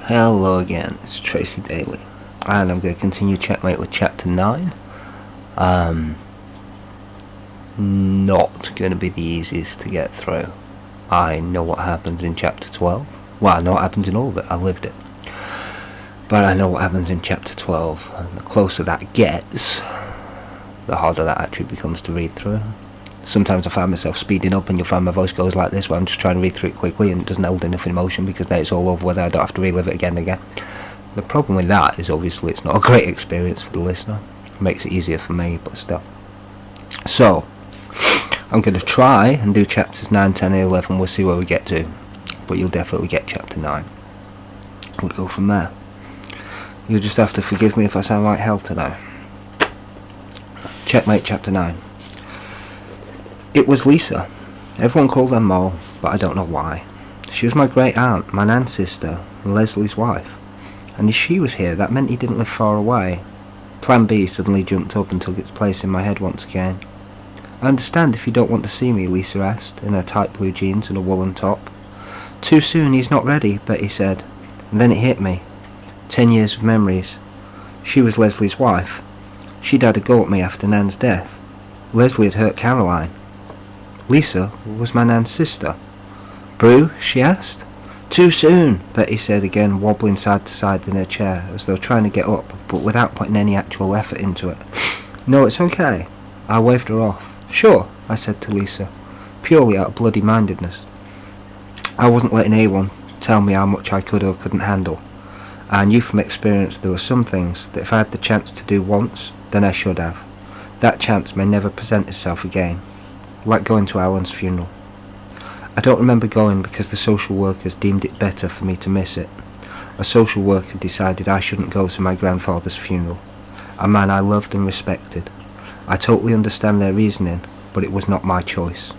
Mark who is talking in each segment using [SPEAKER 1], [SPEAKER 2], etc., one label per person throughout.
[SPEAKER 1] Hello again, it's Tracie Daily, and I'm going to continue Checkmate with Chapter 9. Not going to be the easiest to get through. I know what happens in Chapter 12. Well, I know what happens in all of it, I lived it. But I know what happens in Chapter 12, and the closer that gets, the harder that actually becomes to read through. Sometimes I find myself speeding up and you'll find my voice goes like this, where I'm just trying to read through it quickly and it doesn't hold enough emotion because then it's all over whether I don't have to relive it again and again. The problem with that is obviously it's not a great experience for the listener. It makes it easier for me, but still. So, I'm going to try and do chapters 9, 10 and 11, we'll see where we get to. But you'll definitely get chapter 9. We'll go from there. You'll just have to forgive me if I sound like hell today. Checkmate chapter 9. It was Lisa. Everyone called her Mo, but I don't know why. She was my great aunt, my nan's sister, and Leslie's wife. And if she was here, that meant he didn't live far away. Plan B suddenly jumped up and took its place in my head once again. I understand if you don't want to see me, Lisa asked, in her tight blue jeans and a woolen top. Too soon, he's not ready, Betty said. And then it hit me. 10 years of memories. She was Leslie's wife. She'd had a go at me after Nan's death. Leslie had hurt Caroline. Lisa was my nan's sister. Brew? She asked. Too soon, Betty said again, wobbling side to side in her chair, as though trying to get up, but without putting any actual effort into it. No, it's okay. I waved her off. Sure, I said to Lisa, purely out of bloody mindedness. I wasn't letting anyone tell me how much I could or couldn't handle. I knew from experience there were some things that if I had the chance to do once, then I should have. That chance may never present itself again. Like going to Alan's funeral. I don't remember going because the social workers deemed it better for me to miss it. A social worker decided I shouldn't go to my grandfather's funeral, a man I loved and respected. I totally understand their reasoning, but it was not my choice.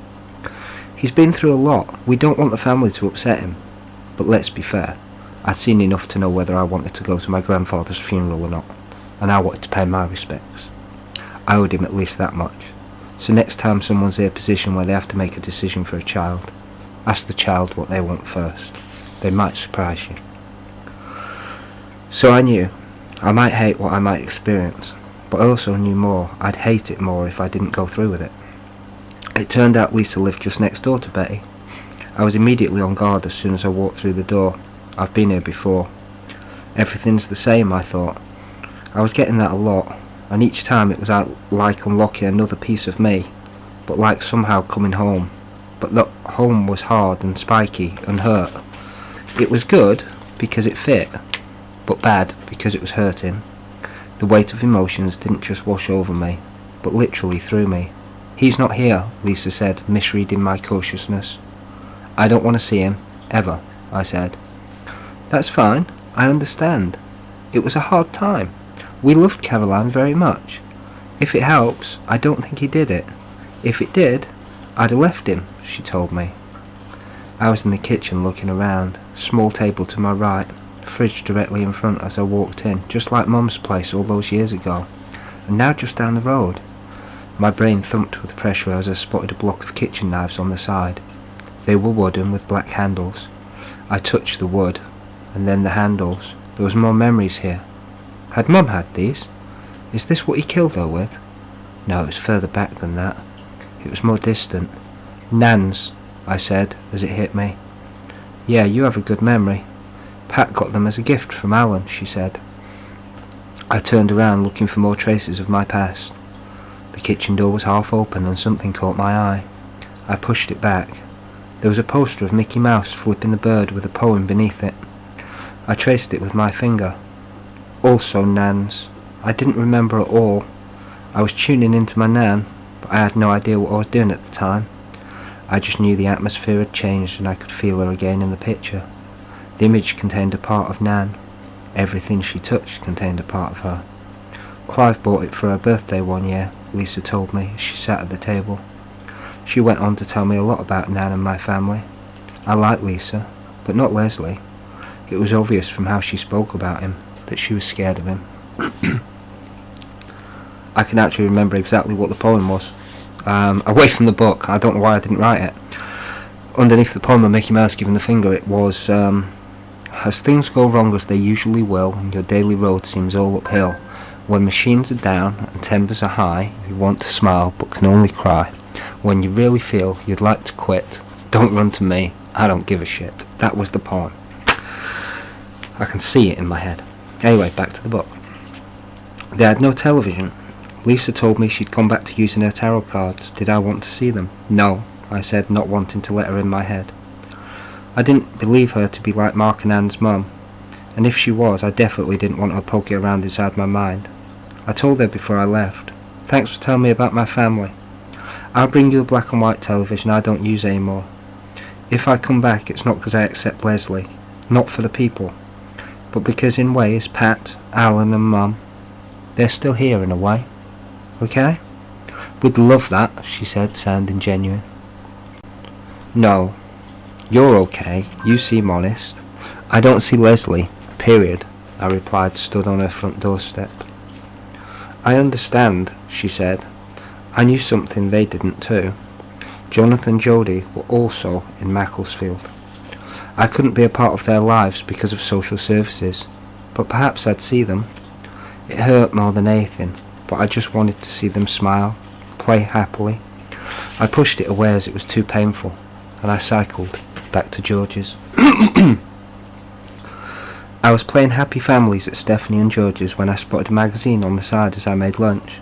[SPEAKER 1] He's been through a lot. We don't want the family to upset him. But let's be fair, I'd seen enough to know whether I wanted to go to my grandfather's funeral or not, and I wanted to pay my respects. I owed him at least that much. So next time someone's in a position where they have to make a decision for a child, ask the child what they want first. They might surprise you. So I knew I might hate what I might experience, but I also knew more. I'd hate it more if I didn't go through with it. It turned out Lisa lived just next door to Betty. I was immediately on guard as soon as I walked through the door. I've been here before. Everything's the same, I thought. I was getting that a lot. And each time it was like unlocking another piece of me, but like somehow coming home. But that home was hard and spiky and hurt. It was good because it fit, but bad because it was hurting. The weight of emotions didn't just wash over me, but literally through me. He's not here, Lisa said, misreading my cautiousness. I don't want to see him, ever, I said. That's fine, I understand. It was a hard time. We loved Caroline very much. If it helps, I don't think he did it. If it did, I'd have left him, she told me. I was in the kitchen looking around, small table to my right, fridge directly in front as I walked in, just like Mum's place all those years ago, and now just down the road. My brain thumped with pressure as I spotted a block of kitchen knives on the side. They were wooden with black handles. I touched the wood, and then the handles. There was more memories here. Had Mum had these? Is this what he killed her with? No, it was further back than that. It was more distant. Nan's, I said, as it hit me. Yeah, you have a good memory. Pat got them as a gift from Alan, she said. I turned around looking for more traces of my past. The kitchen door was half open and something caught my eye. I pushed it back. There was a poster of Mickey Mouse flipping the bird with a poem beneath it. I traced it with my finger. Also Nan's. I didn't remember at all. I was tuning into my Nan, but I had no idea what I was doing at the time. I just knew the atmosphere had changed and I could feel her again in the picture. The image contained a part of Nan. Everything she touched contained a part of her. Clive bought it for her birthday one year, Lisa told me as she sat at the table. She went on to tell me a lot about Nan and my family. I liked Lisa, but not Leslie. It was obvious from how she spoke about him that she was scared of him. I can actually remember exactly what the poem was. Away from the book, I don't know why I didn't write it. Underneath the poem of Mickey Mouse giving the finger, it was, As things go wrong as they usually will, and your daily road seems all uphill, when machines are down and tempers are high, you want to smile but can only cry. When you really feel you'd like to quit, don't run to me, I don't give a shit. That was the poem. I can see it in my head. Anyway, back to the book. They had no television. Lisa told me she'd gone back to using her tarot cards. Did I want to see them? No, I said, not wanting to let her in my head. I didn't believe her to be like Mark and Anne's mum, and if she was, I definitely didn't want her poking around inside my mind. I told her before I left, thanks for telling me about my family. I'll bring you a black and white television I don't use anymore. If I come back, it's not because I accept Leslie, not for the people, but because in ways Pat, Alan and Mum, they're still here in a way. Okay? We'd love that, she said, sounding genuine. No. You're okay, you seem honest. I don't see Leslie, period, I replied, stood on her front doorstep. I understand, she said. I knew something they didn't too. Jonathan and Jodie were also in Macclesfield. I couldn't be a part of their lives because of social services, but perhaps I'd see them. It hurt more than anything, but I just wanted to see them smile, play happily. I pushed it away as it was too painful, and I cycled back to George's. I was playing Happy Families at Stephanie and George's when I spotted a magazine on the side as I made lunch.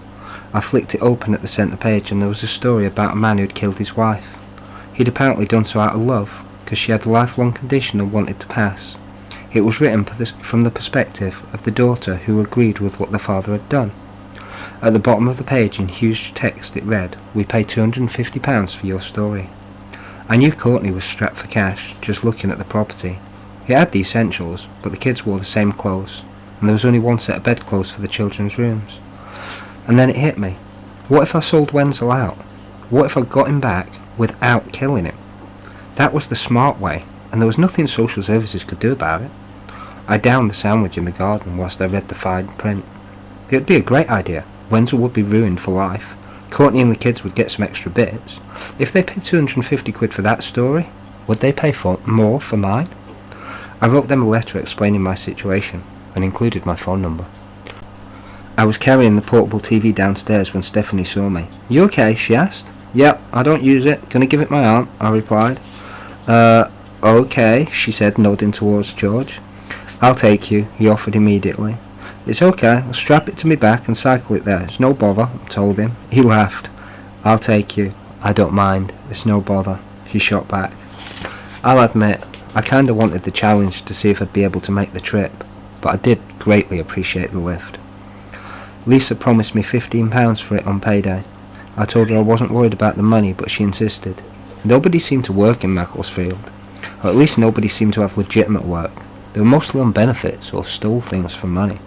[SPEAKER 1] I flicked it open at the centre page and there was a story about a man who'd killed his wife. He'd apparently done so out of love, because she had a lifelong condition and wanted to pass. It was written from the perspective of the daughter who agreed with what the father had done. At the bottom of the page in huge text it read, "We pay £250 for your story." I knew Courtney was strapped for cash, just looking at the property. It had the essentials, but the kids wore the same clothes, and there was only one set of bedclothes for the children's rooms. And then it hit me. What if I sold Wenzel out? What if I got him back without killing him? That was the smart way, and there was nothing social services could do about it. I downed the sandwich in the garden whilst I read the fine print. It would be a great idea. Wenzel would be ruined for life. Courtney and the kids would get some extra bits. If they paid 250 quid for that story, would they pay more for mine? I wrote them a letter explaining my situation, and included my phone number. I was carrying the portable TV downstairs when Stephanie saw me. "You okay?" she asked. "Yep, I don't use it. Gonna give it my aunt," I replied. Okay, she said, nodding towards George. "I'll take you," he offered immediately. "It's okay, I'll strap it to my back and cycle it there. It's no bother," I told him. He laughed. "I'll take you. I don't mind. It's no bother," he shot back. I'll admit, I kinda wanted the challenge to see if I'd be able to make the trip, but I did greatly appreciate the lift. Lisa promised me £15 for it on payday. I told her I wasn't worried about the money, but she insisted. Nobody seemed to work in Macclesfield, or at least nobody seemed to have legitimate work. They were mostly on benefits or stole things for money.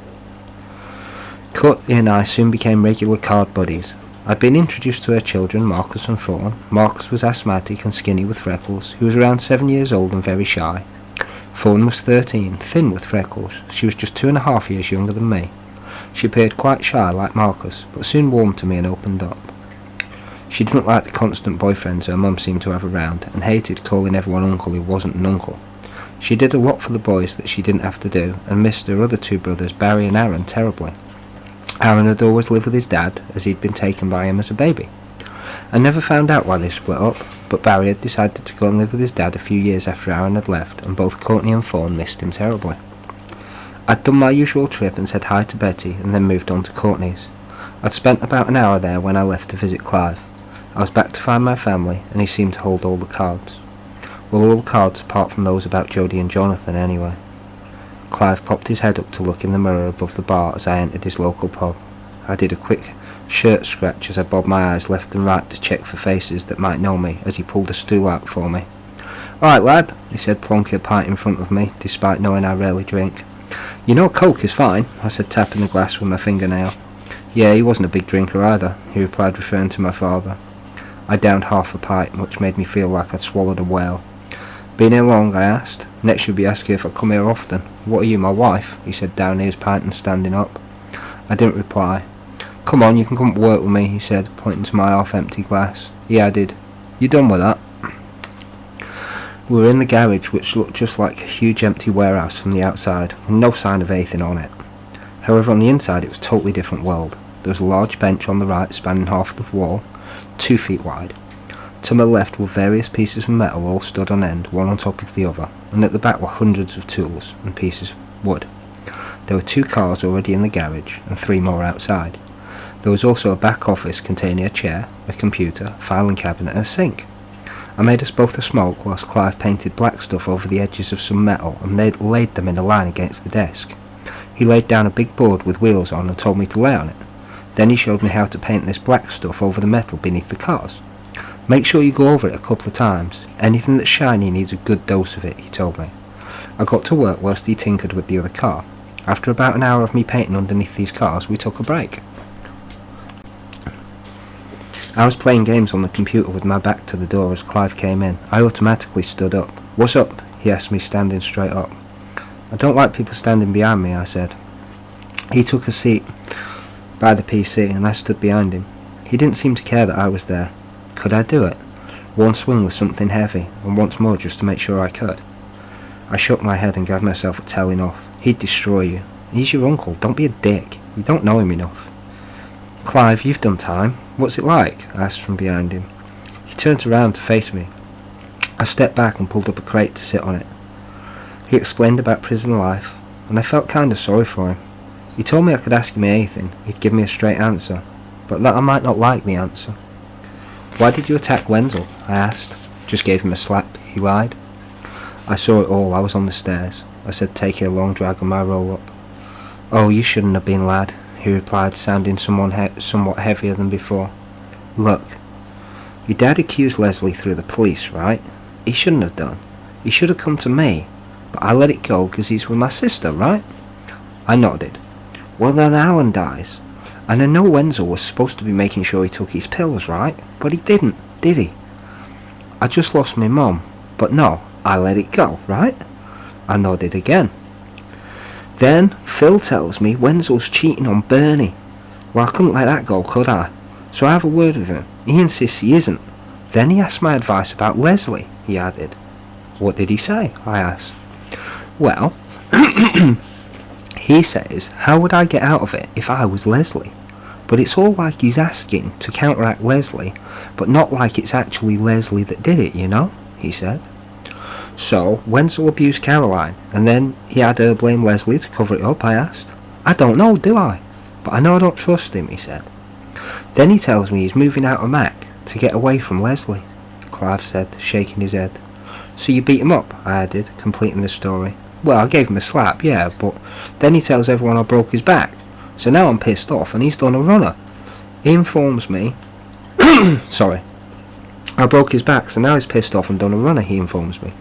[SPEAKER 1] Courtney and I soon became regular card buddies. I'd been introduced to her children, Marcus and Fawn. Marcus was asthmatic and skinny with freckles. He was around 7 years old and very shy. Fawn was 13, thin with freckles. She was just 2.5 years younger than me. She appeared quite shy like Marcus, but soon warmed to me and opened up. She didn't like the constant boyfriends her mum seemed to have around, and hated calling everyone uncle who wasn't an uncle. She did a lot for the boys that she didn't have to do, and missed her other two brothers, Barry and Aaron, terribly. Aaron had always lived with his dad, as he'd been taken by him as a baby. I never found out why they split up, but Barry had decided to go and live with his dad a few years after Aaron had left, and both Courtney and Fawn missed him terribly. I'd done my usual trip and said hi to Betty, and then moved on to Courtney's. I'd spent about an hour there when I left to visit Clive. I was back to find my family, and he seemed to hold all the cards. Well, all the cards apart from those about Jodie and Jonathan anyway. Clive popped his head up to look in the mirror above the bar as I entered his local pub. I did a quick shirt scratch as I bobbed my eyes left and right to check for faces that might know me as he pulled a stool out for me. "Alright lad," he said, plonking a pint in front of me, despite knowing I rarely drink. "You know Coke is fine," I said, tapping the glass with my fingernail. "Yeah, he wasn't a big drinker either," he replied, referring to my father. I downed half a pint, which made me feel like I'd swallowed a whale. "Been here long?" I asked. "Next you'll be asking if I come here often." "What are you, my wife?" he said, downing his pint and standing up. I didn't reply. "Come on, you can come to work with me," he said, pointing to my half-empty glass. He added, "You done with that?" We were in the garage, which looked just like a huge empty warehouse from the outside, with no sign of anything on it. However, on the inside it was a totally different world. There was a large bench on the right spanning half of the wall, 2 feet wide. To my left were various pieces of metal all stood on end, one on top of the other, and at the back were hundreds of tools and pieces of wood. There were 2 cars already in the garage, and 3 more outside. There was also a back office containing a chair, a computer, a filing cabinet and a sink. I made us both a smoke whilst Clive painted black stuff over the edges of some metal and laid them in a line against the desk. He laid down a big board with wheels on and told me to lay on it. Then he showed me how to paint this black stuff over the metal beneath the cars. Make sure you go over it a couple of times. Anything that's shiny needs a good dose of it, he told me. I got to work whilst he tinkered with the other car. After about an hour of me painting underneath these cars, we took a break. I was playing games on the computer with my back to the door as Clive came in. I automatically stood up. "What's up?" he asked me, standing straight up. "I don't like people standing behind me," I said. He took a seat by the PC and I stood behind him. He didn't seem to care that I was there. Could I do it? One swing with something heavy, and once more just to make sure I could. I shook my head and gave myself a telling off. He'd destroy you. He's your uncle, don't be a dick. You don't know him enough. "Clive, you've done time. What's it like?" I asked from behind him. He turned around to face me. I stepped back and pulled up a crate to sit on it. He explained about prison life, and I felt kind of sorry for him. He told me I could ask him anything, he'd give me a straight answer, but that I might not like the answer. "Why did you attack Wenzel?" I asked. "Just gave him a slap," he lied. I saw it all. I was on the stairs. I said, taking a long drag on my roll-up. "Oh, you shouldn't have been, lad," he replied, sounding somewhat heavier than before. "Look, your dad accused Leslie through the police, right? He shouldn't have done. He should have come to me, but I let it go because he's with my sister, right?" I nodded. "Well, then Alan dies. And I know Wenzel was supposed to be making sure he took his pills, right? But he didn't, did he? I just lost my mum. But no, I let it go, right?" I nodded again. "Then Phil tells me Wenzel's cheating on Bernie. Well, I couldn't let that go, could I? So I have a word with him. He insists he isn't. Then he asked my advice about Leslie," he added. "What did he say?" I asked. "Well, he says, how would I get out of it if I was Leslie? But it's all like he's asking to counteract Leslie, but not like it's actually Leslie that did it, you know," he said. "So, Wenzel abused Caroline, and then he had her blame Leslie to cover it up?" I asked. "I don't know, do I? But I know I don't trust him," he said. "Then he tells me he's moving out of Mac to get away from Leslie," Clive said, shaking his head. "So you beat him up?" I added, completing the story. "Well, I gave him a slap, yeah, but then he tells everyone I broke his back. So now I'm pissed off and he's done a runner. He informs me... Sorry. I broke his back, so now he's pissed off and done a runner, he informs me.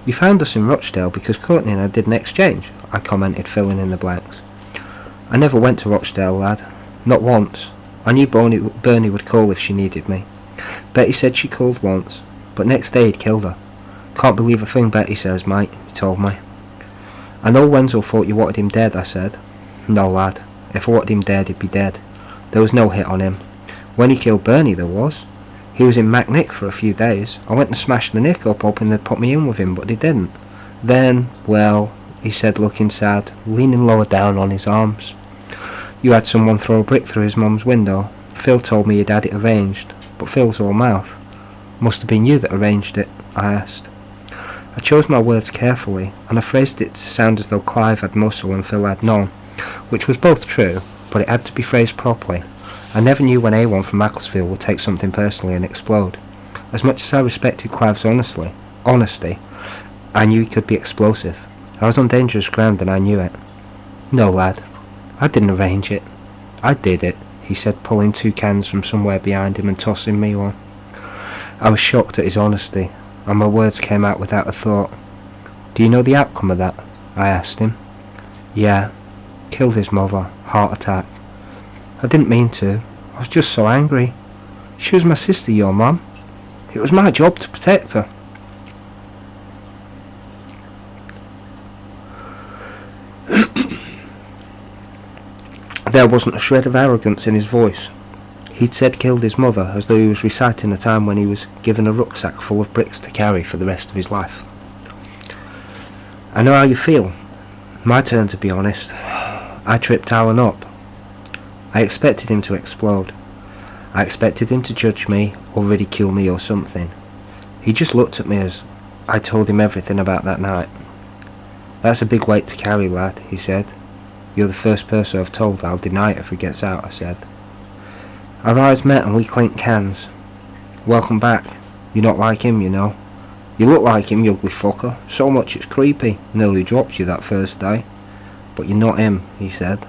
[SPEAKER 1] "You found us in Rochdale because Courtney and I did an exchange," I commented, filling in the blanks. "I never went to Rochdale, lad. Not once. I knew Bernie would call if she needed me. Betty said she called once, but next day he'd killed her. Can't believe a thing Betty says, mate," he told me. "I know Wenzel thought you wanted him dead," I said. "No, lad. If I wanted him dead, he'd be dead. There was no hit on him. When he killed Bernie, there was. He was in MacNick for a few days. I went and smashed the Nick up, hoping they'd put me in with him, but they didn't. Then, well," he said, looking sad, leaning lower down on his arms. "You had someone throw a brick through his mum's window. Phil told me you'd had it arranged, but Phil's all mouth." "Must have been you that arranged it?" I asked. I chose my words carefully, and I phrased it to sound as though Clive had muscle and Phil had none, which was both true, but it had to be phrased properly. I never knew when anyone from Macclesfield would take something personally and explode. As much as I respected Clive's honesty, I knew he could be explosive. I was on dangerous ground and I knew it. "No, lad, I didn't arrange it. I did it," he said, pulling 2 cans from somewhere behind him and tossing me one. I was shocked at his honesty, and my words came out without a thought. "Do you know the outcome of that?" I asked him. "Yeah. Killed his mother. Heart attack. I didn't mean to. I was just so angry. She was my sister, your mum. It was my job to protect her." There wasn't a shred of arrogance in his voice. He'd said killed his mother as though he was reciting a time when he was given a rucksack full of bricks to carry for the rest of his life. I know how you feel. My turn to be honest. I tripped Alan up. I expected him to explode. I expected him to judge me or ridicule me or something. He just looked at me as I told him everything about that night. That's a big weight to carry, lad, he said. You're the first person I've told I'll deny it if he gets out, I said. Our eyes met and we clinked hands. Welcome back. You're not like him, you know. You look like him, you ugly fucker. So much it's creepy. Nearly dropped you that first day. But you're not him, he said.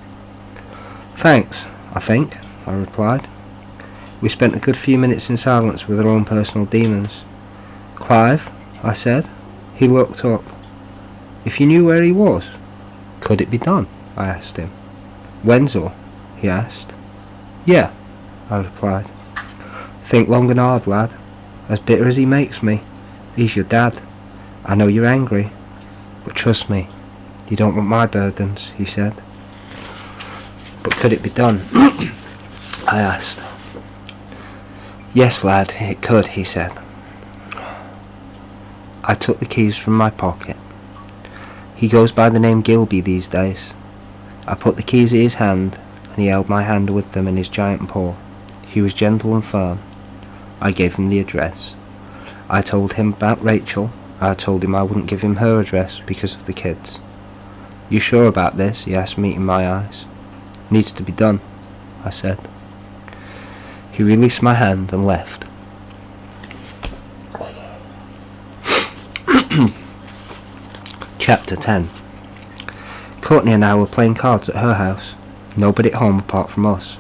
[SPEAKER 1] Thanks, I think, I replied. We spent a good few minutes in silence with our own personal demons. Clive, I said. He looked up. If you knew where he was, could it be done? I asked him. Wenzel, he asked. Yeah, I replied. Think long and hard, lad. As bitter as he makes me, he's your dad. I know you're angry, but trust me, you don't want my burdens, he said. But could it be done? I asked. Yes, lad, it could, he said. I took the keys from my pocket. He goes by the name Gilby these days. I put the keys in his hand, and he held my hand with them in his giant paw. He was gentle and firm. I gave him the address. I told him about Rachel. I told him I wouldn't give him her address because of the kids. You sure about this? He asked, meeting my eyes. Needs to be done, I said. He released my hand and left. Chapter 10. Courtney and I were playing cards at her house. Nobody at home apart from us.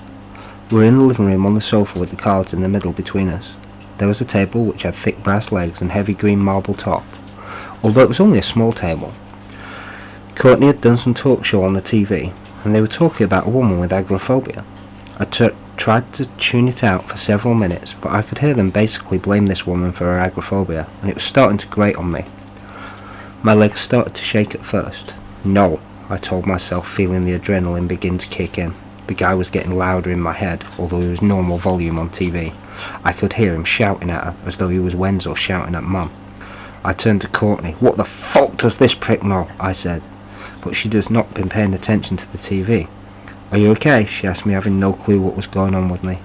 [SPEAKER 1] We were in the living room on the sofa with the cards in the middle between us. There was a table which had thick brass legs and heavy green marble top, although it was only a small table. Courtney had done some talk show on the TV, and they were talking about a woman with agoraphobia. I tried to tune it out for several minutes, but I could hear them basically blame this woman for her agoraphobia, and it was starting to grate on me. My legs started to shake at first. No, I told myself, feeling the adrenaline begin to kick in. The guy was getting louder in my head, although it was normal volume on TV. I could hear him shouting at her, as though he was Wenzel shouting at Mum. I turned to Courtney. What the fuck does this prick know? I said. But she does not been paying attention to the TV. Are you okay? She asked me, having no clue what was going on with me.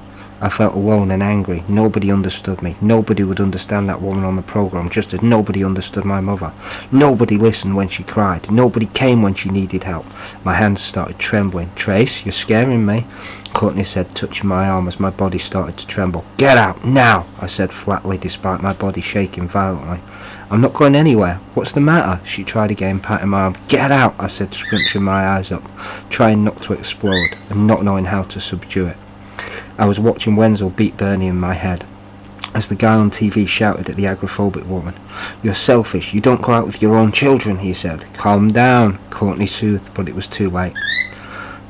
[SPEAKER 1] I felt alone and angry. Nobody understood me. Nobody would understand that woman on the programme, just as nobody understood my mother. Nobody listened when she cried. Nobody came when she needed help. My hands started trembling. Trace, you're scaring me, Courtney said, touching my arm as my body started to tremble. Get out, now, I said flatly, despite my body shaking violently. I'm not going anywhere. What's the matter? She tried again, patting my arm. Get out, I said, scrunching my eyes up, trying not to explode, and not knowing how to subdue it. I was watching Wenzel beat Bernie in my head, as the guy on TV shouted at the agoraphobic woman. You're selfish, you don't go out with your own children, he said. Calm down, Courtney soothed, but it was too late.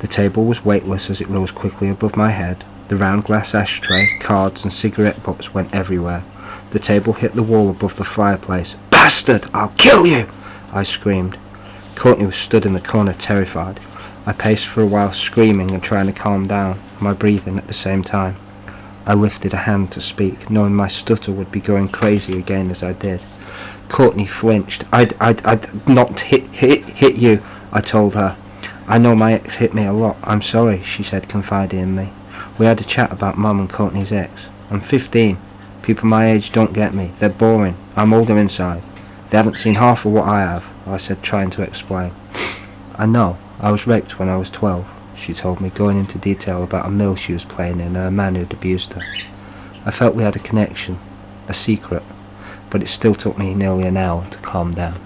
[SPEAKER 1] The table was weightless as it rose quickly above my head. The round glass ashtray, cards and cigarette butts went everywhere. The table hit the wall above the fireplace. Bastard, I'll kill you, I screamed. Courtney was stood in the corner, terrified. I paced for a while, screaming and trying to calm down, my breathing at the same time. I lifted a hand to speak, knowing my stutter would be going crazy again as I did. Courtney flinched. I'd not hit you, I told her. I know my ex hit me a lot. I'm sorry, she said, confiding in me. We had a chat about Mum and Courtney's ex. I'm 15. People my age don't get me. They're boring. I'm older inside. They haven't seen half of what I have, I said, trying to explain. I know. I was raped when I was 12, she told me, going into detail about a mill she was playing in and a man who'd abused her. I felt we had a connection, a secret, but it still took me nearly an hour to calm down.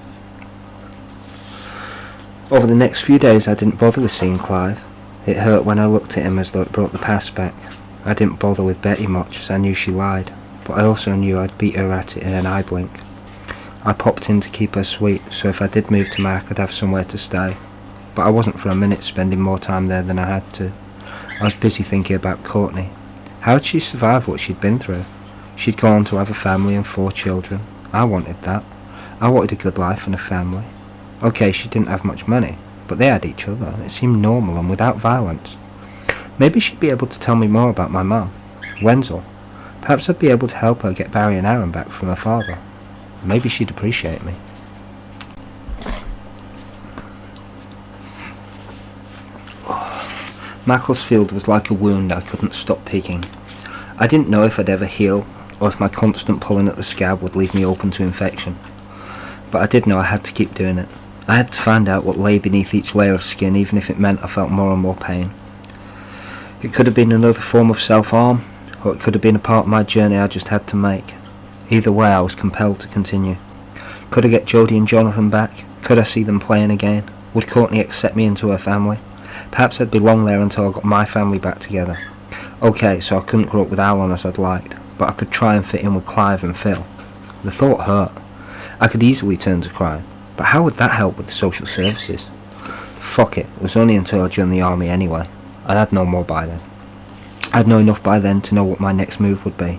[SPEAKER 1] Over the next few days I didn't bother with seeing Clive. It hurt when I looked at him as though it brought the past back. I didn't bother with Betty much, as I knew she lied, but I also knew I'd beat her at it in an eye blink. I popped in to keep her sweet, so if I did move to Mark I'd have somewhere to stay. But I wasn't for a minute spending more time there than I had to. I was busy thinking about Courtney. How had she survived what she'd been through? She'd gone on to have a family and 4 children. I wanted that. I wanted a good life and a family. Okay, she didn't have much money, but they had each other. It seemed normal and without violence. Maybe she'd be able to tell me more about my mum. Wenzel. Perhaps I'd be able to help her get Barry and Aaron back from her father. Maybe she'd appreciate me. Macclesfield was like a wound I couldn't stop picking. I didn't know if I'd ever heal, or if my constant pulling at the scab would leave me open to infection. But I did know I had to keep doing it. I had to find out what lay beneath each layer of skin, even if it meant I felt more and more pain. It could have been another form of self-harm, or it could have been a part of my journey I just had to make. Either way, I was compelled to continue. Could I get Jodie and Jonathan back? Could I see them playing again? Would Courtney accept me into her family? Perhaps I'd belong there until I got my family back together. Okay, so I couldn't grow up with Alan as I'd liked, but I could try and fit in with Clive and Phil. The thought hurt. I could easily turn to crime, but how would that help with the social services? Fuck it was only until I joined the army anyway. I'd had no more by then. I'd know enough by then to know what my next move would be,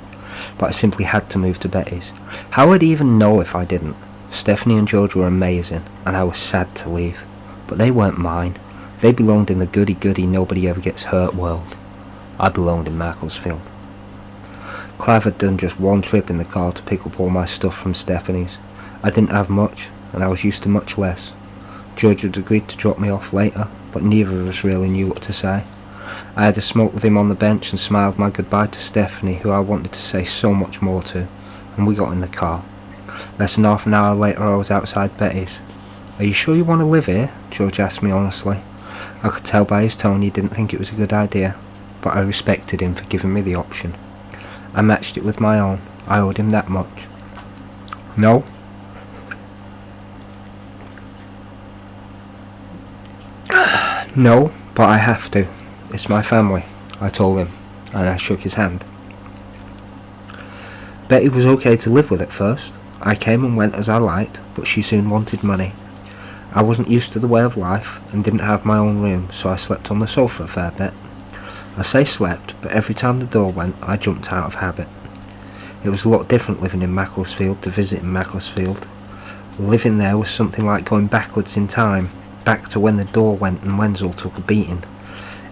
[SPEAKER 1] but I simply had to move to Betty's. How would I even know if I didn't? Stephanie and George were amazing, and I was sad to leave, but they weren't mine. They belonged in the goody-goody nobody ever gets hurt world. I belonged in Macclesfield. Clive had done just one trip in the car to pick up all my stuff from Stephanie's. I didn't have much, and I was used to much less. George had agreed to drop me off later, but neither of us really knew what to say. I had a smoke with him on the bench and smiled my goodbye to Stephanie, who I wanted to say so much more to, and we got in the car. Less than half an hour later I was outside Betty's. "Are you sure you want to live here?" George asked me honestly. I could tell by his tone he didn't think it was a good idea, but I respected him for giving me the option. I matched it with my own. I owed him that much. No? No, but I have to. It's my family, I told him, and I shook his hand. Betty was okay to live with at first. I came and went as I liked, but she soon wanted money. I wasn't used to the way of life, and didn't have my own room, so I slept on the sofa a fair bit. I say slept, but every time the door went, I jumped out of habit. It was a lot different living in Macclesfield to visiting Macclesfield. Living there was something like going backwards in time, back to when the door went and Wenzel took a beating.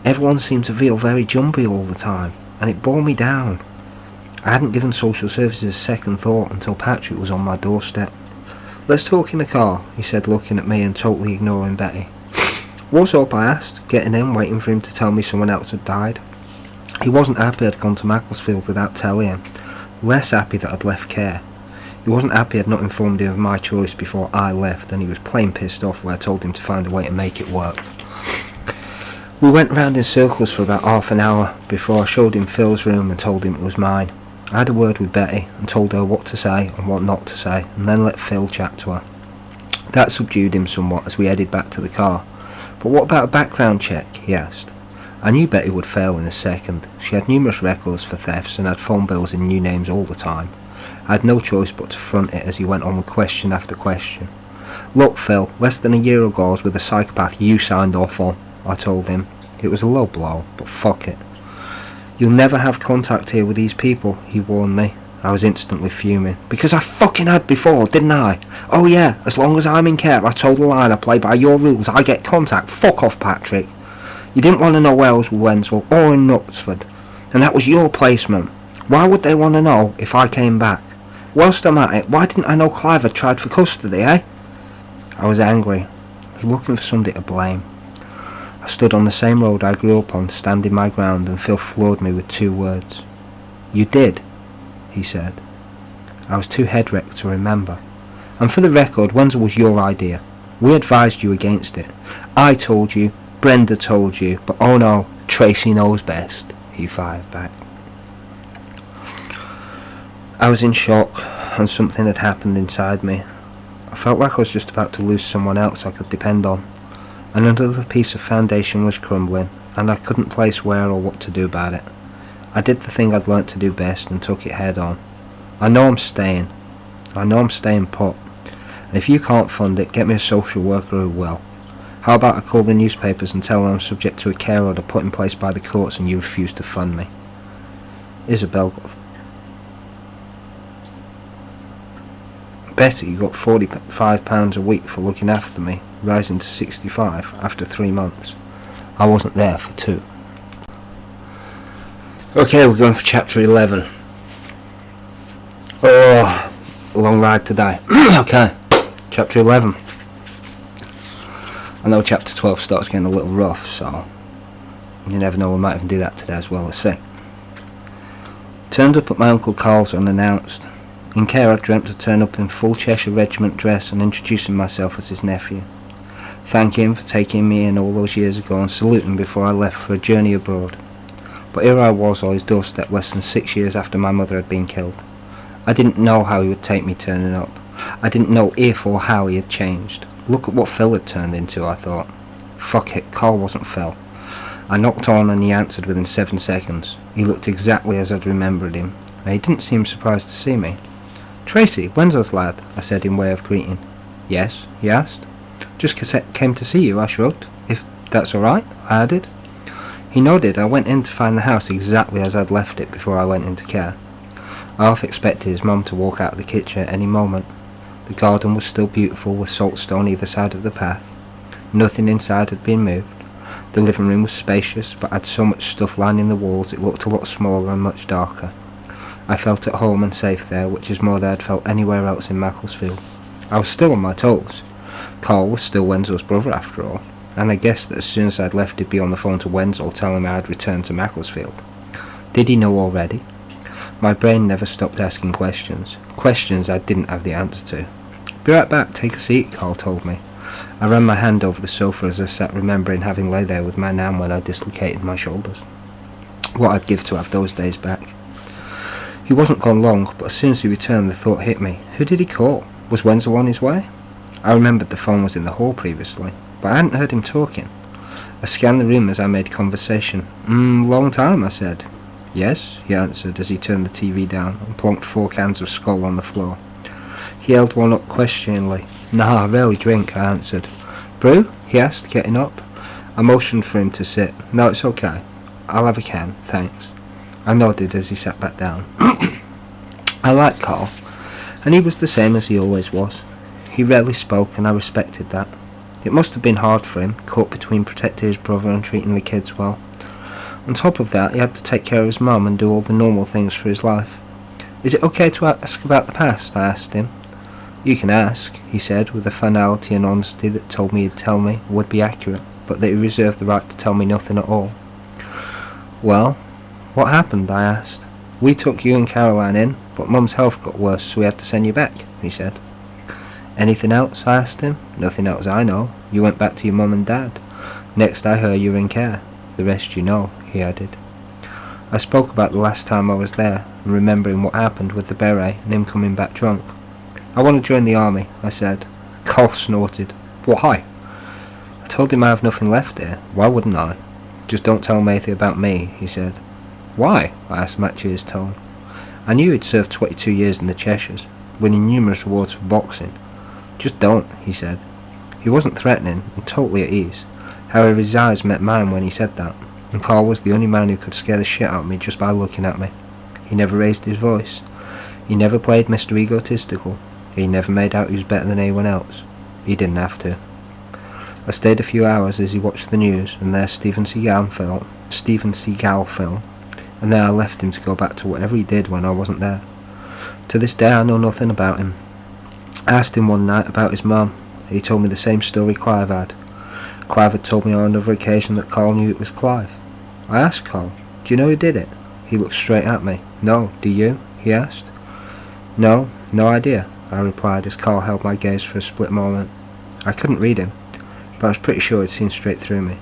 [SPEAKER 1] Everyone seemed to feel very jumpy all the time, and it bore me down. I hadn't given social services a second thought until Patrick was on my doorstep. "Let's talk in the car," he said, looking at me and totally ignoring Betty. "What's up?" I asked, getting in, waiting for him to tell me someone else had died. He wasn't happy I'd gone to Macclesfield without telling him, less happy that I'd left care. He wasn't happy I'd not informed him of my choice before I left, and he was plain pissed off when I told him to find a way to make it work. We went round in circles for about half an hour before I showed him Phil's room and told him it was mine. I had a word with Betty and told her what to say and what not to say, and then let Phil chat to her. That subdued him somewhat as we headed back to the car. "But what about a background check?" he asked. I knew Betty would fail in a second. She had numerous records for thefts and had phone bills in new names all the time. I had no choice but to front it as he went on with question after question. "Look, Phil, less than a year ago I was with a psychopath you signed off on," I told him. It was a low blow, but fuck it. "You'll never have contact here with these people," he warned me. I was instantly fuming. "Because I fucking had before, didn't I? Oh yeah, as long as I'm in care, I told the line I play by your rules, I get contact. Fuck off, Patrick. You didn't want to know where I was with Wenzel or in Knutsford, and that was your placement. Why would they want to know if I came back? Whilst I'm at it, why didn't I know Clive had tried for custody, eh?" I was angry. I was looking for somebody to blame. I stood on the same road I grew up on, standing my ground, and Phil floored me with 2 words. "You did," he said. I was too head-wrecked to remember. "And for the record, Wenzel was your idea. We advised you against it. I told you, Brenda told you, but oh no, Tracie knows best," he fired back. I was in shock, and something had happened inside me. I felt like I was just about to lose someone else I could depend on. Another piece of foundation was crumbling, and I couldn't place where or what to do about it. I did the thing I'd learnt to do best and took it head on. I know I'm staying put, and if you can't fund it, get me a social worker who will. How about I call the newspapers and tell them I'm subject to a care order put in place by the courts and you refuse to fund me? Isabel got Betty got £45 a week for looking after me, rising to 65 after 3 months. I wasn't there for 2. Okay, we're going for chapter 11. Oh, long ride today. Okay, chapter 11. I know chapter 12 starts getting a little rough, so you never know, we might even do that today as well. Let's see. Turned up at my Uncle Carl's unannounced. In care, I dreamt to turn up in full Cheshire regiment dress and introducing myself as his nephew. Thank him for taking me in all those years ago and saluting before I left for a journey abroad. But here I was on his doorstep less than 6 years after my mother had been killed. I didn't know how he would take me turning up. I didn't know if or how he had changed. Look at what Phil had turned into, I thought. Fuck it, Carl wasn't Phil. I knocked on and he answered within 7 seconds. He looked exactly as I'd remembered him, and he didn't seem surprised to see me. "Tracie, Wenzel's lad," I said in way of greeting. "Yes?" he asked. "Just came to see you," I shrugged. "If that's all right," I added. He nodded. I went in to find the house exactly as I'd left it before I went into care. I half expected his mum to walk out of the kitchen at any moment. The garden was still beautiful, with saltstone either side of the path. Nothing inside had been moved. The living room was spacious, but had so much stuff lining the walls it looked a lot smaller and much darker. I felt at home and safe there, which is more than I'd felt anywhere else in Macclesfield. I was still on my toes. Carl was still Wenzel's brother after all, and I guessed that as soon as I'd left he'd be on the phone to Wenzel telling me I'd returned to Macclesfield. Did he know already? My brain never stopped asking questions I didn't have the answer to. "Be right back, take a seat," Carl told me. I ran my hand over the sofa as I sat remembering having lay there with my nan when I dislocated my shoulders. What I'd give to have those days back. He wasn't gone long, but as soon as he returned the thought hit me. Who did he call? Was Wenzel on his way? I remembered the phone was in the hall previously, but I hadn't heard him talking. I scanned the room as I made conversation. Long time," I said. "Yes," he answered as he turned the TV down and plonked 4 cans of Skull on the floor. He held one up questioningly. "Nah, I rarely drink," I answered. "Brew?" he asked, getting up. I motioned for him to sit. "No, it's okay. I'll have a can, thanks." I nodded as he sat back down. I liked Carl, and he was the same as he always was. He rarely spoke, and I respected that. It must have been hard for him, caught between protecting his brother and treating the kids well. On top of that, he had to take care of his mum and do all the normal things for his life. "Is it okay to ask about the past?" I asked him. "You can ask," he said, with a finality and honesty that told me he'd tell me would be accurate, but that he reserved the right to tell me nothing at all. "Well, what happened?" I asked. "We took you and Caroline in, but Mum's health got worse, so we had to send you back," he said. "Anything else?" I asked him. "Nothing else I know. You went back to your mum and dad. Next I heard you were in care. The rest you know," he added. I spoke about the last time I was there, and remembering what happened with the beret and him coming back drunk. "I want to join the army," I said. Carl snorted. "Why?" I told him I have nothing left here. Why wouldn't I? "Just don't tell Matey about me," he said. "Why?" I asked, matching his tone. I knew he'd served 22 years in the Cheshires, winning numerous awards for boxing. "Just don't," he said. He wasn't threatening, and totally at ease. However, his eyes met mine when he said that, and Carl was the only man who could scare the shit out of me just by looking at me. He never raised his voice. He never played Mr. Egotistical. He never made out he was better than anyone else. He didn't have to. I stayed a few hours as he watched the news, and their Steven Seagal film, and then I left him to go back to whatever he did when I wasn't there. To this day I know nothing about him. I asked him one night about his mum. He told me the same story Clive had. Clive had told me on another occasion that Carl knew it was Clive. I asked Carl, "Do you know who did it?" He looked straight at me. "No, do you?" he asked. "No idea," I replied as Carl held my gaze for a split moment. I couldn't read him, but I was pretty sure he'd seen straight through me.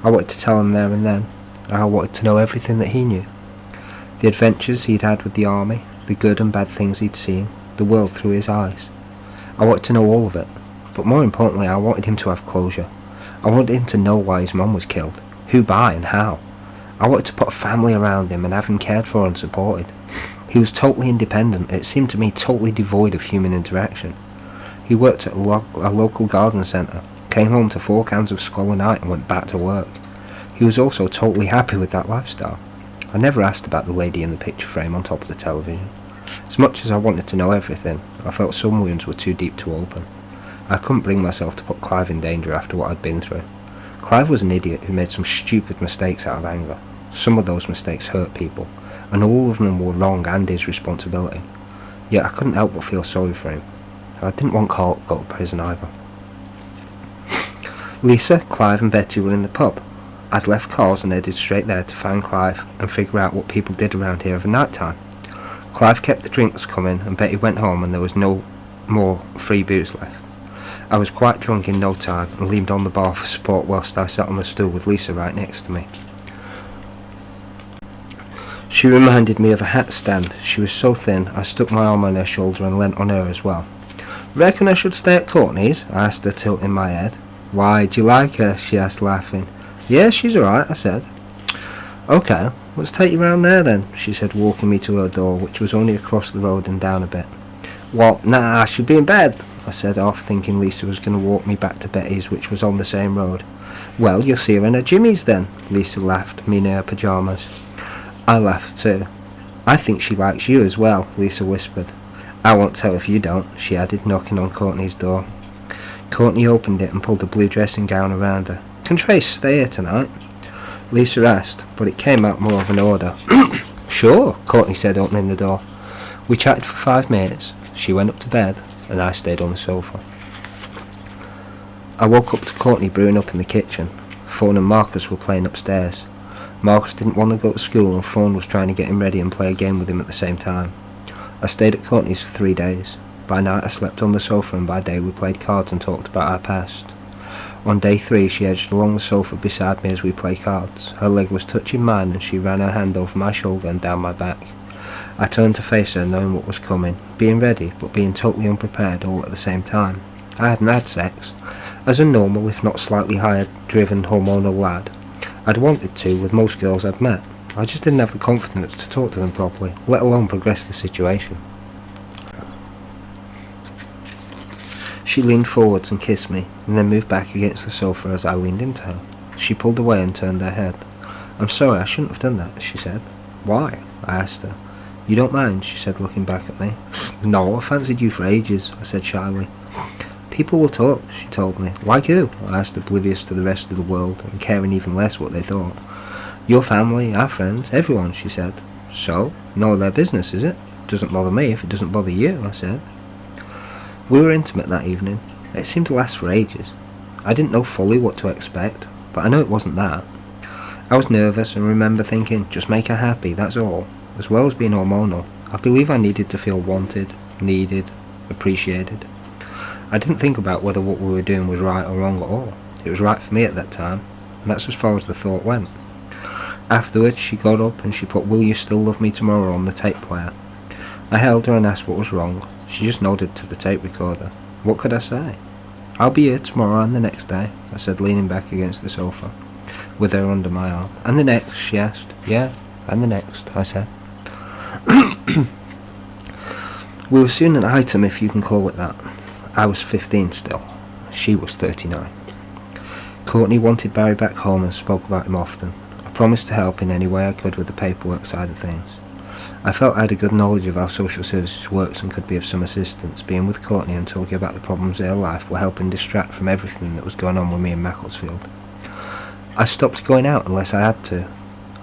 [SPEAKER 1] I wanted to tell him there and then. I wanted to know everything that he knew. The adventures he'd had with the army, the good and bad things he'd seen, the world through his eyes. I wanted to know all of it, but more importantly I wanted him to have closure. I wanted him to know why his mum was killed, who by and how. I wanted to put a family around him and have him cared for and supported. He was totally independent. It seemed to me totally devoid of human interaction. He worked at a local garden centre, came home to 4 cans of Skull a night and went back to work. He was also totally happy with that lifestyle. I never asked about the lady in the picture frame on top of the television. As much as I wanted to know everything, I felt some wounds were too deep to open. I couldn't bring myself to put Clive in danger after what I'd been through. Clive was an idiot who made some stupid mistakes out of anger. Some of those mistakes hurt people, and all of them were wrong and his responsibility. Yet I couldn't help but feel sorry for him. I didn't want Carl to go to prison either. Lisa, Clive and Betty were in the pub. I'd left Carl's and headed straight there to find Clive and figure out what people did around here of a night time. Clive kept the drinks coming and Betty went home and there was no more free booze left. I was quite drunk in no time and leaned on the bar for support whilst I sat on the stool with Lisa right next to me. She reminded me of a hat stand. She was so thin, I stuck my arm on her shoulder and leant on her as well. "Reckon I should stay at Courtney's?" I asked her, tilting my head. "Why, do you like her?" she asked, laughing. "Yeah, she's alright," I said. "Okay, let's take you round there then," she said, walking me to her door, which was only across the road and down a bit. "What? Nah, I should be in bed," I said off, thinking Lisa was going to walk me back to Betty's, which was on the same road. "Well, you'll see her in her jimmies then," Lisa laughed, meaning her pyjamas. I laughed too. "I think she likes you as well," Lisa whispered. "I won't tell if you don't," she added, knocking on Courtney's door. Courtney opened it and pulled a blue dressing gown around her. "Can Trace stay here tonight?" Lisa asked, but it came out more of an order. "Sure," Courtney said, opening the door. We chatted for 5 minutes. She went up to bed, and I stayed on the sofa. I woke up to Courtney brewing up in the kitchen. Fawn and Marcus were playing upstairs. Marcus didn't want to go to school and Fawn was trying to get him ready and play a game with him at the same time. I stayed at Courtney's for 3 days. By night I slept on the sofa and by day we played cards and talked about our past. On day 3 she edged along the sofa beside me as we played cards. Her leg was touching mine and she ran her hand over my shoulder and down my back. I turned to face her, knowing what was coming, being ready but being totally unprepared all at the same time. I hadn't had sex. As a normal, if not slightly higher driven hormonal lad, I'd wanted to with most girls I'd met. I just didn't have the confidence to talk to them properly, let alone progress the situation. She leaned forwards and kissed me, and then moved back against the sofa as I leaned into her. She pulled away and turned her head. "I'm sorry, I shouldn't have done that," she said. "Why?" I asked her. "You don't mind?" she said, looking back at me. "No, I fancied you for ages," I said shyly. "People will talk," she told me. "Like who?" I asked, oblivious to the rest of the world and caring even less what they thought. "Your family, our friends, everyone," she said. "So? None of their business, is it?" "Doesn't bother me if it doesn't bother you," I said. We were intimate that evening. It seemed to last for ages. I didn't know fully what to expect, but I know it wasn't that. I was nervous and remember thinking, just make her happy, that's all. As well as being hormonal, I believe I needed to feel wanted, needed, appreciated. I didn't think about whether what we were doing was right or wrong at all. It was right for me at that time, and that's as far as the thought went. Afterwards, she got up and she put "Will You Still Love Me Tomorrow" on the tape player. I held her and asked what was wrong. She just nodded to the tape recorder. What could I say? "I'll be here tomorrow and the next day," I said, leaning back against the sofa, with her under my arm. "And the next?" she asked. "Yeah, and the next," I said. We were soon an item, if you can call it that. I was 15 still. She was 39. Courtney wanted Barry back home and spoke about him often. I promised to help in any way I could with the paperwork side of things. I felt I had a good knowledge of how social services works and could be of some assistance. Being with Courtney and talking about the problems in her life were helping distract from everything that was going on with me in Macclesfield. I stopped going out unless I had to.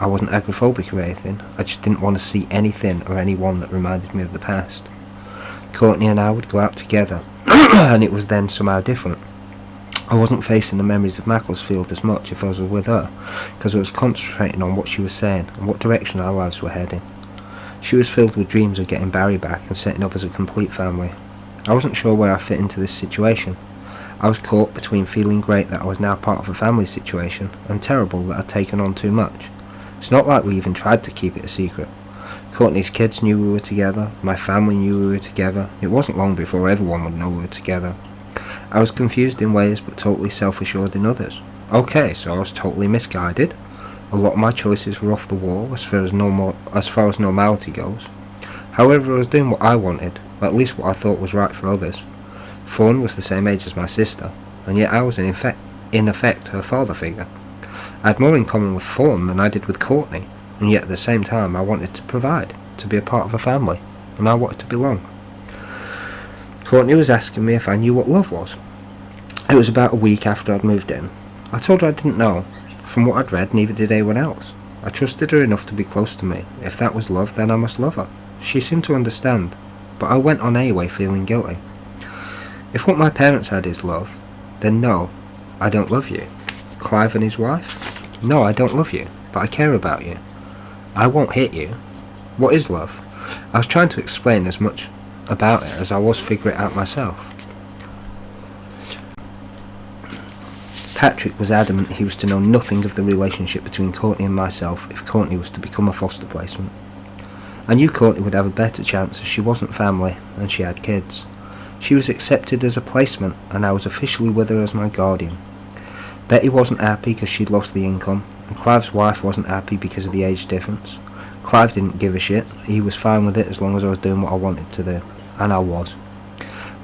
[SPEAKER 1] I wasn't agoraphobic or anything, I just didn't want to see anything or anyone that reminded me of the past. Courtney and I would go out together, and it was then somehow different. I wasn't facing the memories of Macclesfield as much if I was with her, because I was concentrating on what she was saying and what direction our lives were heading. She was filled with dreams of getting Barry back and setting up as a complete family. I wasn't sure where I fit into this situation. I was caught between feeling great that I was now part of a family situation and terrible that I'd taken on too much. It's not like we even tried to keep it a secret. Courtney's kids knew we were together, my family knew we were together. It wasn't long before everyone would know we were together. I was confused in ways but totally self-assured in others. Okay, so I was totally misguided. A lot of my choices were off the wall as far as normality goes. However, I was doing what I wanted, or at least what I thought was right for others. Fawn was the same age as my sister, and yet I was in effect her father figure. I had more in common with Fawn than I did with Courtney, and yet at the same time I wanted to provide, to be a part of a family, and I wanted to belong. Courtney was asking me if I knew what love was. It was about a week after I'd moved in. I told her I didn't know. From what I'd read, neither did anyone else. I trusted her enough to be close to me. If that was love, then I must love her. She seemed to understand, but I went on anyway, feeling guilty. If what my parents had is love, then no, I don't love you. Clive and his wife? No, I don't love you, but I care about you. I won't hit you. What is love? I was trying to explain as much about it as I was figure it out myself. Patrick was adamant he was to know nothing of the relationship between Courtney and myself if Courtney was to become a foster placement. I knew Courtney would have a better chance as she wasn't family and she had kids. She was accepted as a placement and I was officially with her as my guardian. Betty wasn't happy because she'd lost the income, and Clive's wife wasn't happy because of the age difference. Clive didn't give a shit. He was fine with it as long as I was doing what I wanted to do. And I was.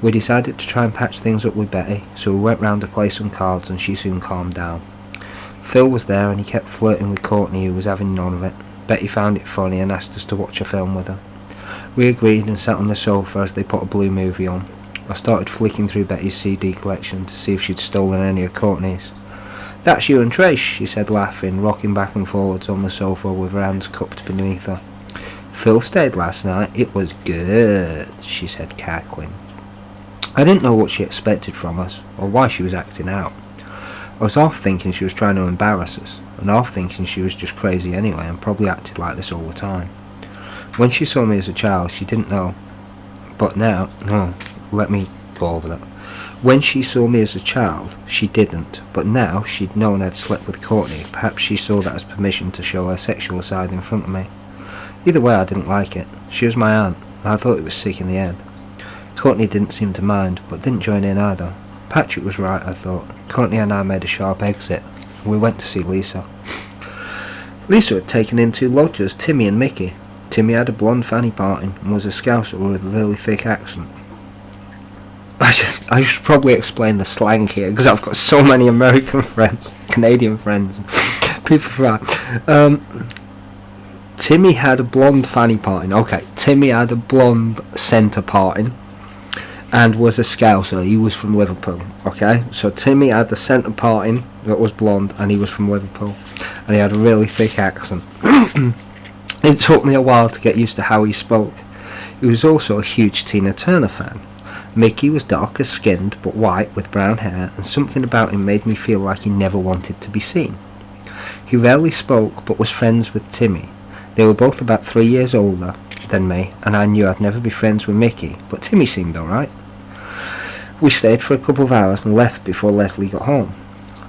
[SPEAKER 1] We decided to try and patch things up with Betty, so we went round to play some cards and she soon calmed down. Phil was there and he kept flirting with Courtney, who was having none of it. Betty found it funny and asked us to watch a film with her. We agreed and sat on the sofa as they put a blue movie on. I started flicking through Betty's CD collection to see if she'd stolen any of Courtney's. "That's you and Trace," she said, laughing, rocking back and forwards on the sofa with her hands cupped beneath her. "Phil stayed last night. It was good," she said, cackling. I didn't know what she expected from us, or why she was acting out. I was half thinking she was trying to embarrass us, and half thinking she was just crazy anyway and probably acted like this all the time. When she saw me as a child, she didn't know. But now, let me go over that. When she saw me as a child, she didn't, but now she'd known I'd slept with Courtney. Perhaps she saw that as permission to show her sexual side in front of me. Either way, I didn't like it. She was my aunt, and I thought it was sick in the head. Courtney didn't seem to mind, but didn't join in either. Patrick was right, I thought. Courtney and I made a sharp exit. We went to see Lisa. Lisa had taken in 2 lodgers, Timmy and Mickey. Timmy had a blonde fanny parting and was a Scouser with a really thick accent. I should probably explain the slang here, because I've got so many American friends, Canadian friends, people from that. Timmy had a blonde fanny parting. Okay, Timmy had a blonde centre parting and was a Scouser. He was from Liverpool. Okay, so Timmy had the centre parting that was blonde and he was from Liverpool. And he had a really thick accent. It took me a while to get used to how he spoke. He was also a huge Tina Turner fan. Mickey was darker skinned but white with brown hair, and something about him made me feel like he never wanted to be seen. He rarely spoke but was friends with Timmy. They were both about 3 years older than me, and I knew I'd never be friends with Mickey, but Timmy seemed alright. We stayed for a couple of hours and left before Leslie got home.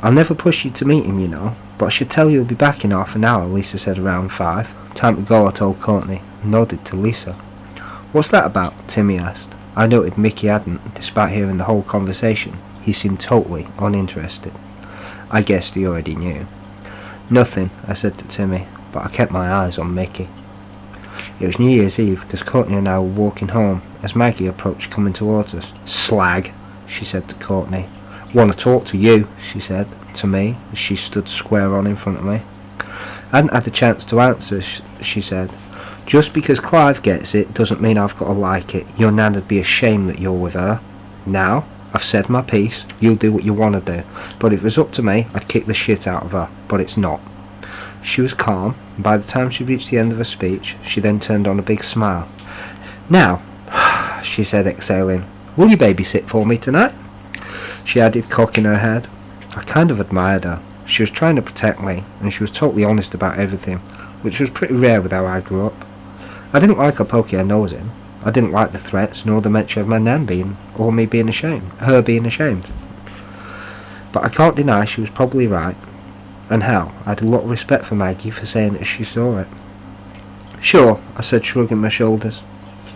[SPEAKER 1] "I'll never push you to meet him, you know, but I should tell you he'll be back in half an hour," Lisa said around 5. "Time to go," I told Courtney, and nodded to Lisa. "What's that about?" Timmy asked. I noted Mickey hadn't, despite hearing the whole conversation. He seemed totally uninterested. I guessed he already knew. "Nothing," I said to Timmy, but I kept my eyes on Mickey. It was New Year's Eve, because Courtney and I were walking home as Maggie approached coming towards us. "Slag," she said to Courtney. "Want to talk to you," she said to me as she stood square on in front of me. I hadn't had the chance to answer, she said. "Just because Clive gets it doesn't mean I've got to like it. Your nan'd be ashamed that you're with her. Now, I've said my piece, you'll do what you want to do. But if it was up to me, I'd kick the shit out of her. But it's not." She was calm, and by the time she reached the end of her speech, she then turned on a big smile. "Now," she said, exhaling, "will you babysit for me tonight?" She added, cocking her head. I kind of admired her. She was trying to protect me, and she was totally honest about everything, which was pretty rare with how I grew up. I didn't like her poking her nose in. I didn't like the threats, nor the mention of my nan being, or me being ashamed, her being ashamed. But I can't deny she was probably right, and hell, I had a lot of respect for Maggie for saying it as she saw it. "Sure," I said, shrugging my shoulders.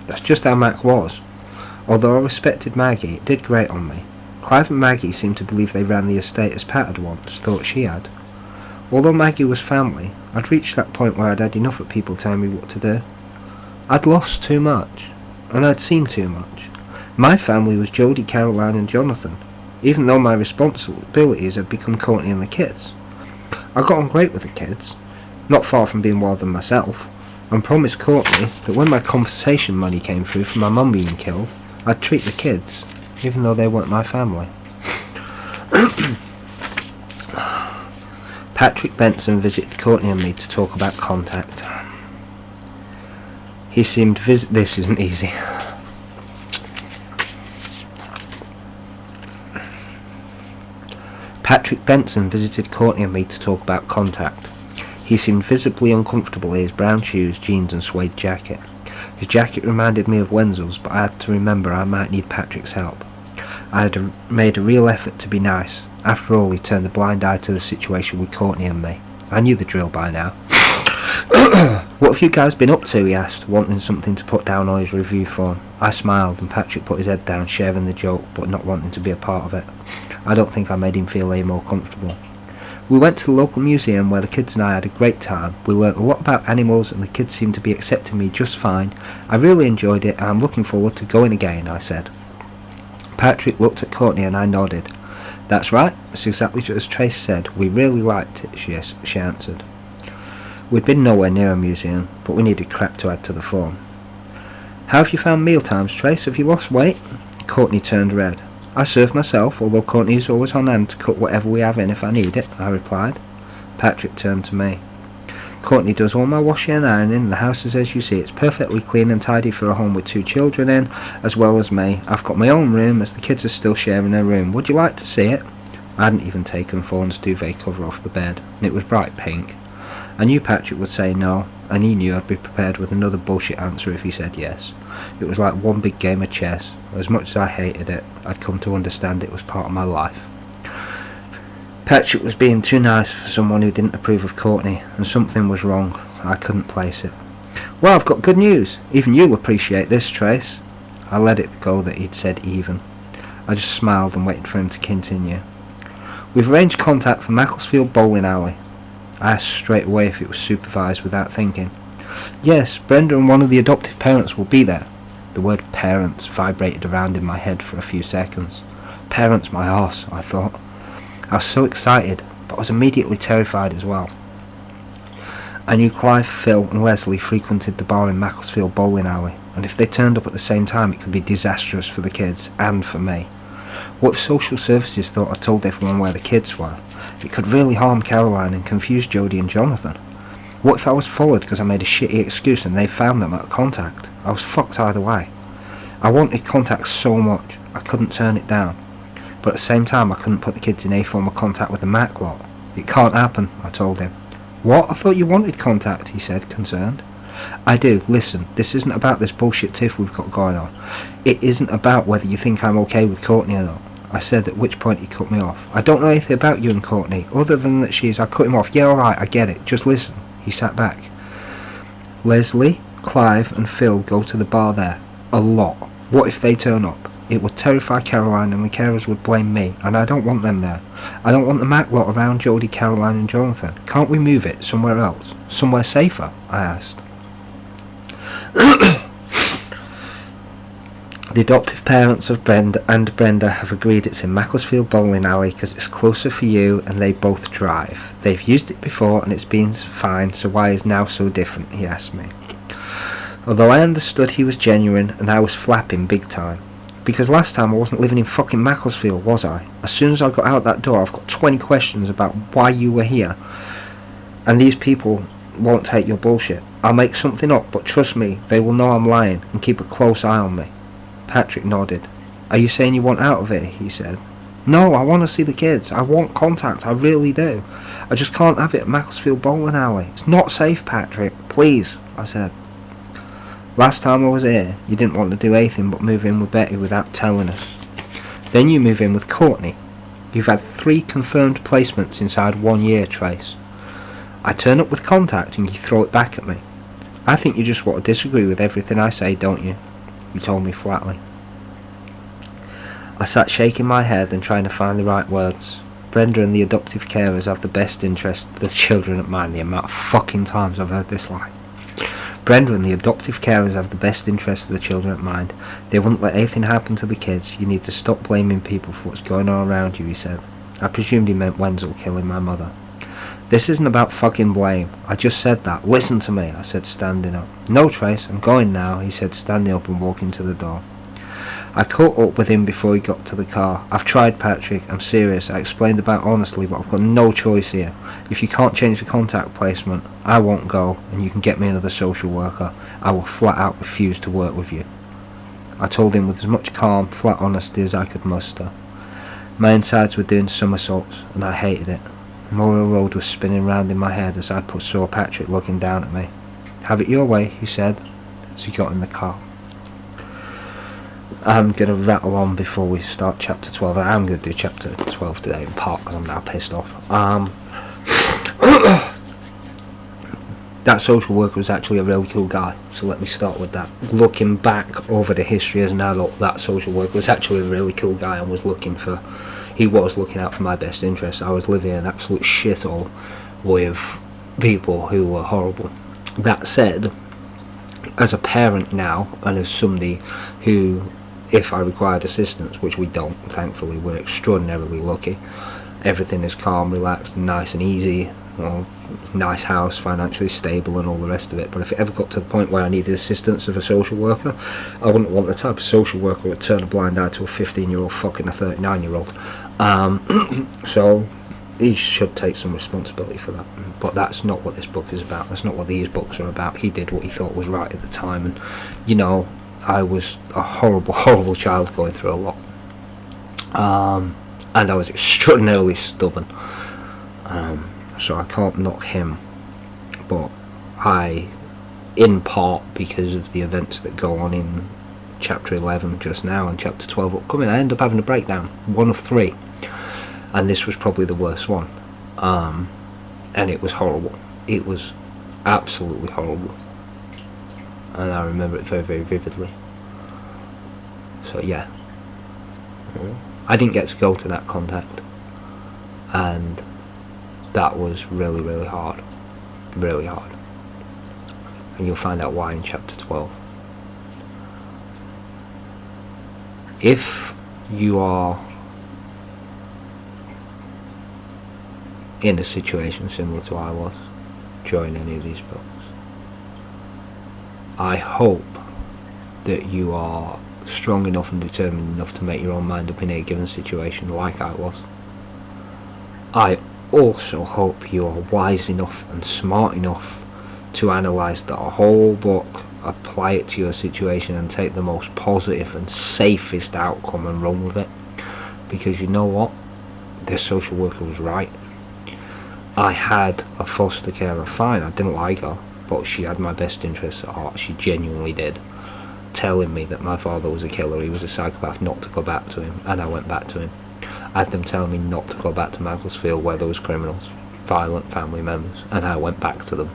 [SPEAKER 1] That's just how Mac was. Although I respected Maggie, it did grate on me. Clive and Maggie seemed to believe they ran the estate as Pat had once thought she had. Although Maggie was family, I'd reached that point where I'd had enough of people telling me what to do. I'd lost too much, and I'd seen too much. My family was Jodie, Caroline and Jonathan, even though my responsibilities had become Courtney and the kids. I got on great with the kids, not far from being wild than myself, and promised Courtney that when my compensation money came through for my mum being killed, I'd treat the kids, even though they weren't my family. Patrick Benson visited Courtney and me to talk about contact. He seemed this isn't easy. Patrick Benson visited Courtney and me to talk about contact. He seemed visibly uncomfortable in his brown shoes, jeans and suede jacket. His jacket reminded me of Wenzel's, but I had to remember I might need Patrick's help. I had made a real effort to be nice. After all, he turned a blind eye to the situation with Courtney and me. I knew the drill by now. What have you guys been up to, he asked, wanting something to put down on his review form. I smiled and Patrick put his head down, sharing the joke, but not wanting to be a part of it. I don't think I made him feel any more comfortable. We went to the local museum where the kids and I had a great time. We learnt a lot about animals and the kids seemed to be accepting me just fine. I really enjoyed it and I'm looking forward to going again, I said. Patrick looked at Courtney and I nodded. That's right, it's exactly as Trace said. We really liked it, she answered. We'd been nowhere near a museum, but we needed crap to add to the form. How have you found meal times, Trace? Have you lost weight? Courtney turned red. I serve myself, although Courtney is always on hand to cut whatever we have in if I need it, I replied. Patrick turned to me. Courtney does all my washing and ironing. The house is as you see. It's perfectly clean and tidy for a home with 2 children in, as well as me. I've got my own room, as the kids are still sharing a room. Would you like to see it? I hadn't even taken Fawn's duvet cover off the bed, and it was bright pink. I knew Patrick would say no, and he knew I'd be prepared with another bullshit answer if he said yes. It was like one big game of chess. As much as I hated it, I'd come to understand it was part of my life. Patrick was being too nice for someone who didn't approve of Courtney, and something was wrong. I couldn't place it. Well, I've got good news. Even you'll appreciate this, Trace. I let it go that he'd said even. I just smiled and waited for him to continue. We've arranged contact for Macclesfield Bowling Alley. I asked straight away if it was supervised without thinking. Yes, Brenda and one of the adoptive parents will be there. The word parents vibrated around in my head for a few seconds. Parents, my arse, I thought. I was so excited, but I was immediately terrified as well. I knew Clive, Phil and Leslie frequented the bar in Macclesfield Bowling Alley, and if they turned up at the same time it could be disastrous for the kids, and for me. What if social services thought I told everyone where the kids were? It could really harm Caroline and confuse Jodie and Jonathan. What if I was followed because I made a shitty excuse and they found them at contact? I was fucked either way. I wanted contact so much, I couldn't turn it down. But at the same time I couldn't put the kids in any form of contact with the Mac lot. It can't happen, I told him. What? I thought you wanted contact, he said, concerned. I do. Listen, this isn't about this bullshit tiff we've got going on. It isn't about whether you think I'm okay with Courtney or not. I said, at which point he cut me off. I don't know anything about you and Courtney, other than that I cut him off. Yeah, alright, I get it. Just listen. He sat back. Leslie, Clive and Phil go to the bar there. A lot. What if they turn up? It would terrify Caroline and the carers would blame me, and I don't want them there. I don't want the Mac lot around Jodie, Caroline and Jonathan. Can't we move it somewhere else? Somewhere safer? I asked. The adoptive parents of Brenda have agreed it's in Macclesfield Bowling Alley because it's closer for you and they both drive. They've used it before and it's been fine, so why is now so different, he asked me. Although I understood he was genuine and I was flapping big time. Because last time I wasn't living in fucking Macclesfield, was I? As soon as I got out that door I've got 20 questions about why you were here. And these people won't take your bullshit. I'll make something up, but trust me, they will know I'm lying and keep a close eye on me. Patrick nodded. Are you saying you want out of here? He said. No, I want to see the kids. I want contact, I really do. I just can't have it at Macclesfield Bowling Alley. It's not safe, Patrick. Please, I said. Last time I was here, you didn't want to do anything but move in with Betty without telling us. Then you move in with Courtney. You've had 3 confirmed placements inside 1 year, Trace. I turn up with contact and you throw it back at me. I think you just want to disagree with everything I say, don't you? He told me flatly. I sat shaking my head and trying to find the right words. Brenda and the adoptive carers have the best interest of the children at mind. The amount of fucking times I've heard this line. Brenda and the adoptive carers have the best interest of the children at mind. They wouldn't let anything happen to the kids. You need to stop blaming people for what's going on around you, he said. I presumed he meant Wenzel killing my mother. This isn't about fucking blame. I just said that. Listen to me, I said, standing up. No, Trace, I'm going now, he said, standing up and walking to the door. I caught up with him before he got to the car. I've tried, Patrick. I'm serious. I explained about honestly, but I've got no choice here. If you can't change the contact placement, I won't go, and you can get me another social worker. I will flat out refuse to work with you. I told him with as much calm, flat honesty as I could muster. My insides were doing somersaults, and I hated it. Memorial Road was spinning round in my head as I saw Patrick looking down at me. Have it your way, he said, as we got in the car. I'm going to rattle on before we start chapter 12. I am going to do chapter 12 today in part because I'm now pissed off. That social worker was actually a really cool guy, so let me start with that. Looking back over the history as an adult, that social worker was actually a really cool guy and was looking out for my best interests. I was living in an absolute shithole with people who were horrible. That said, as a parent now, and as somebody who, if I required assistance, which we don't, thankfully, we're extraordinarily lucky, everything is calm, relaxed, and nice and easy. Well, nice house, financially stable, and all the rest of it. But if it ever got to the point where I needed assistance of a social worker, I wouldn't want the type of social worker who would turn a blind eye to a 15-year-old fucking a 39-year-old. So he should take some responsibility for that. But that's not what this book is about. That's not what these books are about. He did what he thought was right at the time, and you know, I was a horrible, horrible child going through a lot. And I was extraordinarily stubborn. So I can't knock him, but in part because of the events that go on in chapter 11 just now and chapter 12 upcoming, I end up having a breakdown, one of 3, and this was probably the worst one, and it was horrible. It was absolutely horrible, and I remember it very, very vividly. So yeah, I didn't get to go to that contact, and that was really, really hard. Really hard. And you'll find out why in chapter 12. If you are in a situation similar to I was during any of these books, I hope that you are strong enough and determined enough to make your own mind up in a given situation like I was. I also hope you are wise enough and smart enough to analyse the whole book, apply it to your situation, and take the most positive and safest outcome and run with it. Because you know what? This social worker was right. I had a foster carer, fine, I didn't like her, but she had my best interests at heart. She genuinely did. Telling me that my father was a killer, he was a psychopath, not to go back to him, and I went back to him. I had them telling me not to go back to Macclesfield where there was criminals, violent family members, and I went back to them.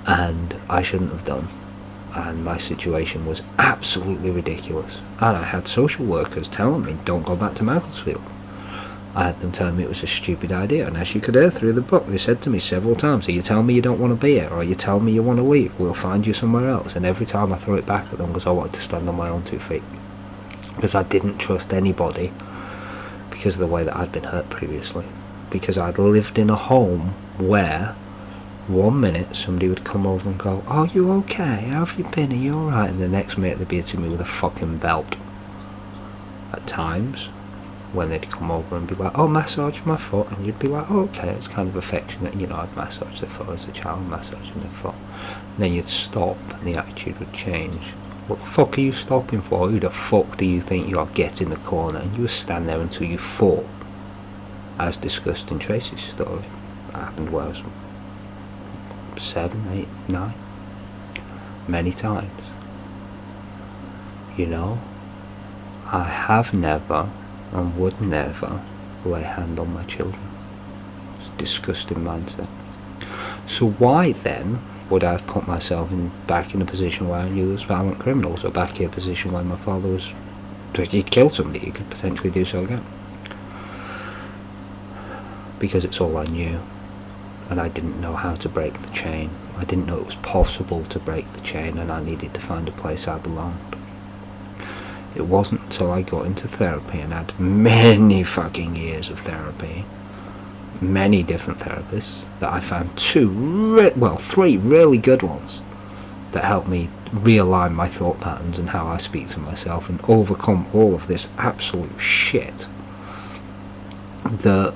[SPEAKER 1] And I shouldn't have done. And my situation was absolutely ridiculous. And I had social workers telling me, don't go back to Macclesfield. I had them telling me it was a stupid idea, and as you could hear through the book, they said to me several times, you tell me you don't want to be here, or you tell me you want to leave, we'll find you somewhere else. And every time I threw it back at them because I wanted to stand on my own 2 feet. Because I didn't trust anybody, because of the way that I'd been hurt previously. Because I'd lived in a home where 1 minute somebody would come over and go, oh, you okay? How have you been? Are you alright? And the next minute they'd be hitting me with a fucking belt. At times, when they'd come over and be like, oh, massage my foot, and you'd be like, oh, okay, it's kind of affectionate. You know, I'd massage their foot as a child, massaging their foot. And then you'd stop and the attitude would change. What the fuck are you stopping for? Who the fuck do you think you are? Get in the corner. And you would stand there until you fought. As discussed in Tracie's story. That happened where I was 7, 8, 9. Many times. You know, I have never and would never lay hand on my children. It's a disgusting mindset. So why then would I have put myself back in a position where I knew there was violent criminals, or back in a position where my father was, he'd killed somebody, he could potentially do so again? Because it's all I knew, and I didn't know how to break the chain. I didn't know it was possible to break the chain, and I needed to find a place I belonged. It wasn't until I got into therapy and had many fucking years of therapy, many different therapists, that I found 3 really good ones that help me realign my thought patterns and how I speak to myself and overcome all of this absolute shit, that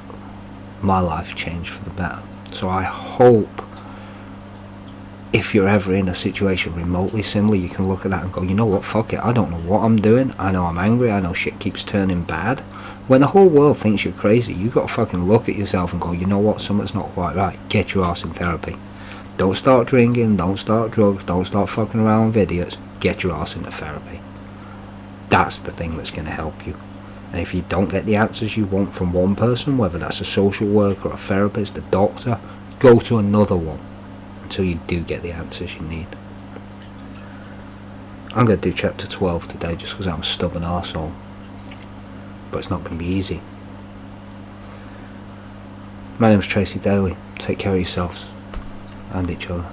[SPEAKER 1] my life changed for the better. So I hope if you're ever in a situation remotely similar, you can look at that and go, you know what, fuck it, I don't know what I'm doing, I know I'm angry, I know shit keeps turning bad. When the whole world thinks you're crazy, you got to fucking look at yourself and go, you know what, something's not quite right. Get your ass in therapy. Don't start drinking, don't start drugs, don't start fucking around with idiots. Get your ass into therapy. That's the thing that's going to help you. And if you don't get the answers you want from one person, whether that's a social worker, a therapist, a doctor, go to another one until you do get the answers you need. I'm going to do chapter 12 today just because I'm a stubborn arsehole. But it's not going to be easy. My name's Tracie Daily. Take care of yourselves and each other.